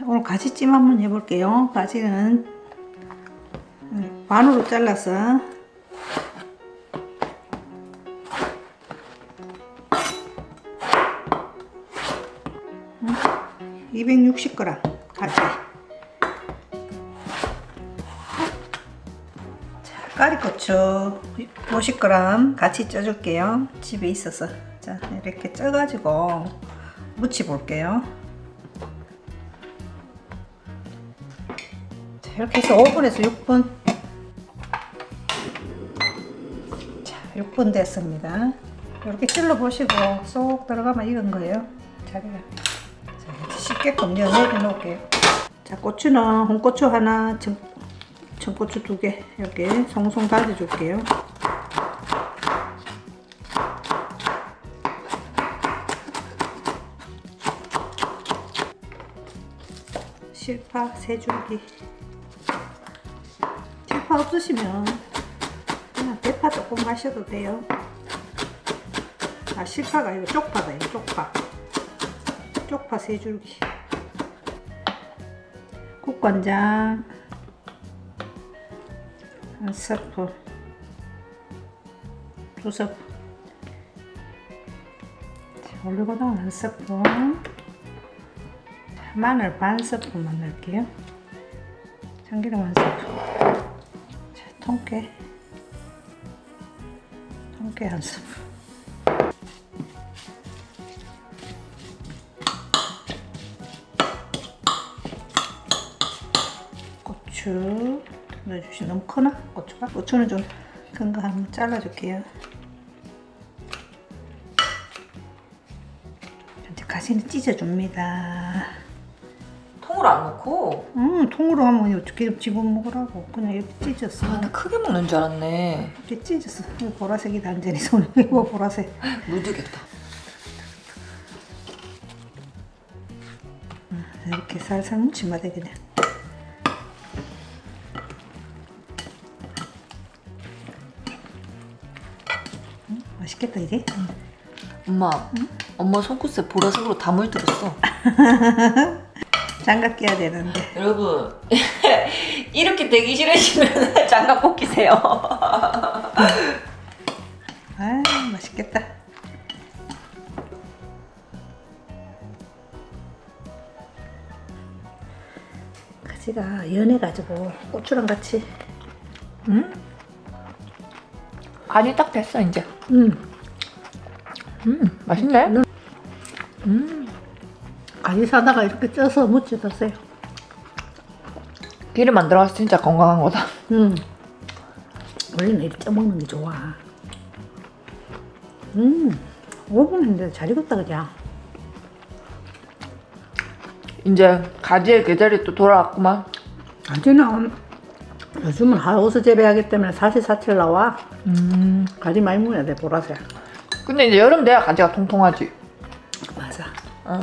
오늘 가지찜 한번 해볼게요. 가지는 반으로 잘라서 260g 가지. 자, 까리고추 50g 같이 쪄줄게요. 집에 있어서. 자, 이렇게 쪄가지고 무치 볼게요. 자, 이렇게 해서 5분에서 6분. 자, 6분 됐습니다. 이렇게 찔러 보시고 쏙 들어가면 익은 거예요. 자리가. 자, 쉽게끔 내려 놓을게요. 자, 고추는 홍고추 하나, 청고추 2개 이렇게 송송 다져줄게요. 실파 3줄기. 실파 없으시면 그냥 대파 조금 마셔도 돼요. 아, 실파가 아니고 쪽파다. 쪽파. 쪽파 3줄기. 국간장 1스푼, 2스푼. 올리고당 1스푼. 마늘 반 스푼만 넣을게요. 참기름 1스푼. 자, 통깨 1스푼. 고추 넣어주시. 너무 크나? 고추가? 고추는 좀 큰 거 한번 잘라줄게요. 이제 가지는 찢어줍니다. 통으로 안 넣고? 통으로 하면 어떻게 집어먹으라고. 그냥 이렇게 찢었어. 아, 나 크게 먹는 줄 알았네. 이렇게 찢었어. 이거 보라색이 단전이 손에. 이거 보라색. 묻으겠다. 이렇게 살살 묻히면 돼 그냥. 맛있겠다 이제. 엄마, 엄마 손끝에 보라색으로 다 물들었어. 장갑 끼야 되는데. 여러분, 이렇게 되기 싫으시면 장갑 꼭 끼세요. 아, 맛있겠다. 가지가 연해가지고 고추랑 같이. 간이 딱 됐어 이제. 맛있네. 가지 사다가 이렇게 쪄서 무쳐 드세요. 기름 안 들어가서 진짜 건강한 거다. 원래는 이렇게 쪄먹는 게 좋아. 5분 했는데 잘 익었다 그냥. 이제 가지의 계절이 또 돌아왔구만. 가지는 요즘은 하우스 재배하기 때문에 사시사철 나와. 가지 많이 먹어야 돼, 보라색. 근데 이제 여름 돼야 가지가 통통하지. 맞아. 어.